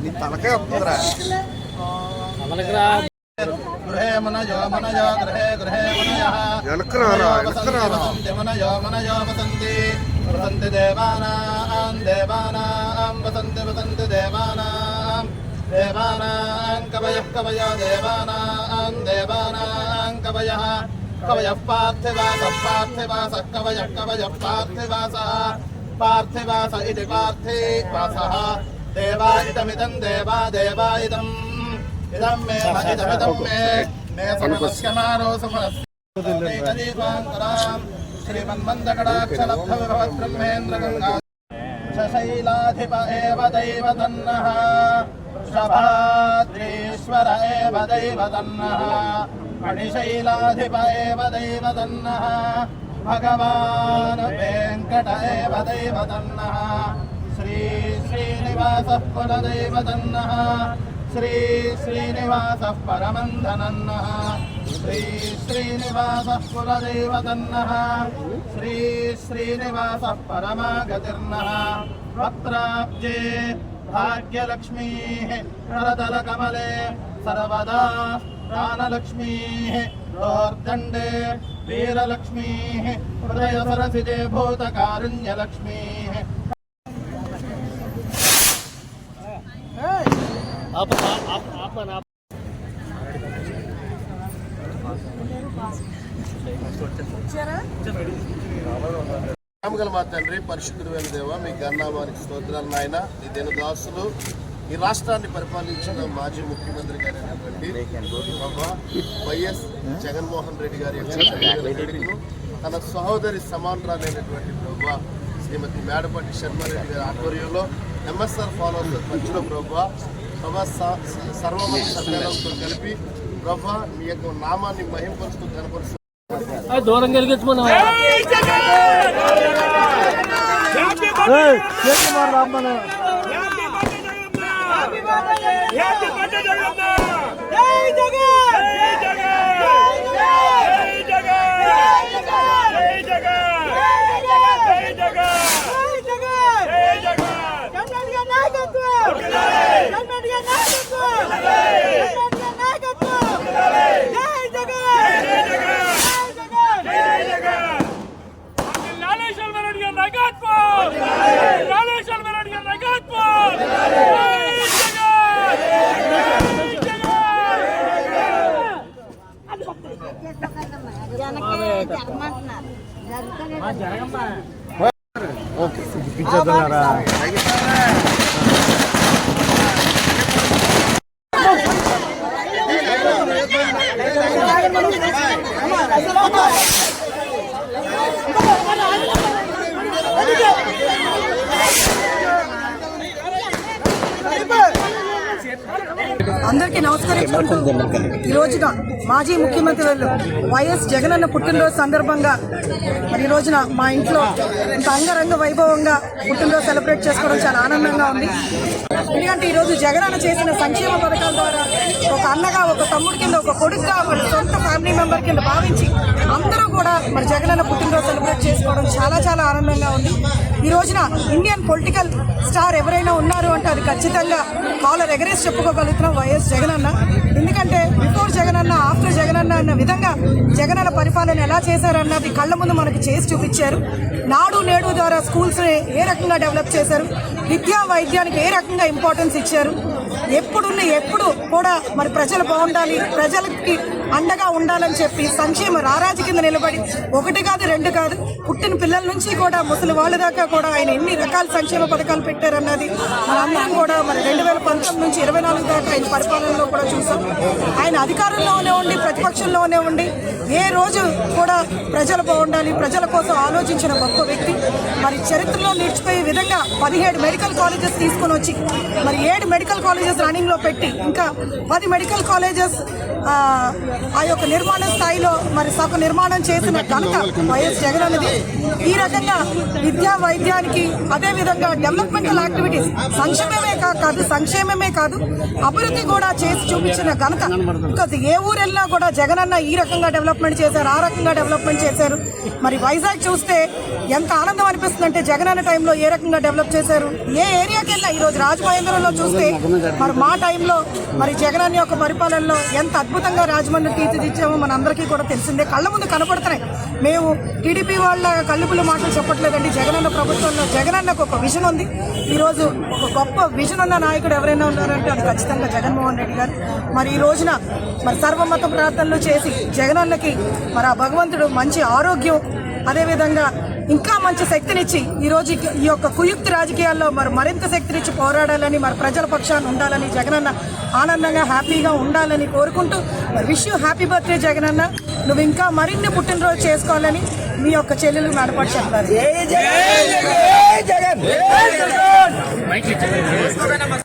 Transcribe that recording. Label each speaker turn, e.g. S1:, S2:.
S1: నీ తలకాయ వస్తుందిరా. గృహే మనయో మనయో గృహే గృహే మనయః
S2: వెనకరారా
S1: మనయో మనయో వసంతి వసంతి దేవానాం దేవానాం వసంతి వసంతి దేవానాం దేవానాం కవయః కవయో దేవానాం దేవానాం కవయః కవయః పార్థివాసః పార్థివాసః కవయః కవయః పార్థివాసః పార్థివాస ఇతి పార్థివాసః దేవా ఇదమిదం దేవా దేవా ఇదం ఇదం మే ఇదమిదం మే సమస్యమానో సమస్యకదీపాంతరాం శ్రీమన్మందకటాక్షలబ్ధ విభవత్ బ్రహ్మేంద్ర గంగా శైలాధిప ఏవ దైవతన్నః వృషభాద్రీశ్వర ఏవ దైవతన్నః మణిశైలాధిప ఏవ దైవతన్నః భగవాన్ వెంకట ఏవ దైవతన్నః శ్రీ శ్రీనివాసః కులదైవతన్నః శ్రీ శ్రీనివాసః పరమంధనన్నః శ్రీ శ్రీనివాసః కులదైవతన్నః శ్రీ శ్రీనివాసః పరమాగతిర్నః వక్త్రాబ్జే భాగ్యలక్ష్మీః కరతలకమలే సర్వదా ప్రాణలక్ష్మీః దోర్దండే వీరలక్ష్మీః హృదయ సరసిజే భూతకారుణ్యలక్ష్మీః.
S2: గల మా తండ్రి పరిశుద్ధుడు అయిన దేవ మీ గన్నామానికి స్తోత్రాలు నాయన. నీ దిన దాసులు ఈ రాష్ట్రాన్ని పరిపాలించిన మాజీ ముఖ్యమంత్రి గారైనటువంటి వైఎస్ జగన్మోహన్ రెడ్డి గారి తన సహోదరి సమానరాలైనటువంటి ప్రభా శ్రీమతి మేడపాటి శర్మారెడ్డి గారి ఆధ్వర్యంలో ఎంఎస్ఆర్ ఫాలోవర్స్ మధ్యలో ప్రభా సర్వమంత సమ్మేళనంతో కలిపి ప్రభా మీ యొక్క నామాన్ని మహింపరుస్తూ కనపరుస్తూ
S3: దూరం కలిగించుకున్నా
S4: అందరికీ నమస్కరించుకుంటూ ఈ రోజున మాజీ ముఖ్యమంత్రి వైఎస్ జగనన్న పుట్టినరోజు సందర్భంగా మరి ఈ రోజున మా ఇంట్లో ఇంత అంగరంగ వైభవంగా పుట్టినరోజు సెలబ్రేట్ చేసుకోవడం చాలా ఆనందంగా ఉంది. ఎందుకంటే ఈరోజు జగనన్న చేసిన సంక్షేమ పథకాల ద్వారా ఒక అన్నగా, ఒక తమ్ముడి కింద, ఒక కొడుకుగా, వాళ్ళ సొంత ఫ్యామిలీ మెంబర్ కింద భావించి అందరూ కూడా మరి జగనన్న పుట్టినరోజు సెలబ్రేట్ చేసుకోవడం చాలా చాలా ఆనందంగా ఉంది. ఈ రోజున ఇండియన్ పొలిటికల్ స్టార్ ఎవరైనా ఉన్నారు అంటే అది ఖచ్చితంగా కాలర్ ఎగరేసి చెప్పుకోగలుగుతున్నాం వైఎస్ జగనన్న. ఎందుకంటే బిఫోర్ జగనన్న, ఆఫ్టర్ జగనన్న అన్న విధంగా జగనన్న పరిపాలన ఎలా చేశారన్నది కళ్ళ ముందు మనకు చేసి చూపించారు. నాడు నేడు ద్వారా స్కూల్స్ ఏ రకంగా డెవలప్ చేశారు, విద్యా వైద్యానికి ఏ రకంగా ఇంపార్టెన్స్ ఇచ్చారు, ఎప్పుడు కూడా మరి ప్రజలు బాగుండాలి, ప్రజలకి అండగా ఉండాలని చెప్పి సంక్షేమ రారాజు కింద నిలబడి ఒకటి కాదు రెండు కాదు పుట్టిన పిల్లల నుంచి కూడా ముసలి వాళ్ళ దాకా కూడా ఆయన ఎన్ని రకాల సంక్షేమ పథకాలు పెట్టారన్నది మనందరం కూడా మరి 2019 నుంచి 24 దాకా ఆయన పరిపాలనలో కూడా చూసాం. ఆయన అధికారంలోనే ఉండి ప్రతిపక్షంలోనే ఉండి ఏ రోజు కూడా ప్రజలు బాగుండాలి, ప్రజల కోసం ఆలోచించిన గొప్ప వ్యక్తి. మరి చరిత్రలో నిలిచిపోయే విధంగా 17 మెడికల్ కాలేజెస్ తీసుకుని వచ్చి మరి 7 మెడికల్ కాలేజెస్ రన్నింగ్ లో పెట్టి ఇంకా 10 మెడికల్ కాలేజెస్ ఆ యొక్క నిర్మాణ స్థాయిలో మరి సగ నిర్మాణం చేసిన ఘనత వైఎస్ జగన్ అనేది. ఈ రకంగా విద్యా వైద్యానికి అదేవిధంగా డెవలప్మెంటల్ యాక్టివిటీస్ సంక్షేమమే కాదు అభివృద్ధి కూడా చేసి చూపించిన ఘనత. బికాజ్ ఏ ఊరు వెళ్ళినా కూడా జగనన్న ఈ రకంగా డెవలప్మెంట్ చేశారు, ఆ రకంగా డెవలప్మెంట్ చేశారు. మరి వైజాగ్ చూస్తే ఎంత ఆనందం అనిపిస్తుంది అంటే జగనన్న టైంలో ఏ రకంగా డెవలప్ చేశారు. ఏ ఏరియాకి వెళ్ళినా ఈరోజు రాజమహేంద్రంలో చూస్తే మరి మా టైంలో మరి జగనన్న యొక్క పరిపాలనలో ఎంత అద్భుతంగా రాజమండ్రి తీర్చిదిచ్చామో మన అందరికీ కూడా తెలిసిందే, కళ్ళ ముందు కనపడుతున్నాయి. మేము టీడీపీ వాళ్ళ కళ్ళుపుల మాటలు చెప్పట్లేదండి. జగనన్న ప్రభుత్వంలో జగనన్నకు ఒక విజన్ ఉంది. ఈరోజు ఒక గొప్ప విజన్ ఉన్న నాయకుడు ఎవరైనా ఉన్నారంటే అది ఖచ్చితంగా జగన్మోహన్ రెడ్డి గారు. మరి ఈ రోజున మరి సర్వమత ప్రార్థనలు చేసి జగనన్నకి మరి ఆ భగవంతుడు మంచి ఆరోగ్యం అదేవిధంగా ఇంకా మంచి శక్తినిచ్చి ఈరోజు ఈ యొక్క కుయుక్తి రాజకీయాల్లో మరి మరింత శక్తినిచ్చి పోరాడాలని మరి ప్రజల పక్షాన ఉండాలని జగనన్న ఆనందంగా హ్యాపీగా ఉండాలని కోరుకుంటూ మరి wish you happy birthday Jagananna. నువ్వు ఇంకా మరిన్ని పుట్టినరోజు చేసుకోవాలని మీ యొక్క చెల్లెలు మేడపాటు చెప్తారు.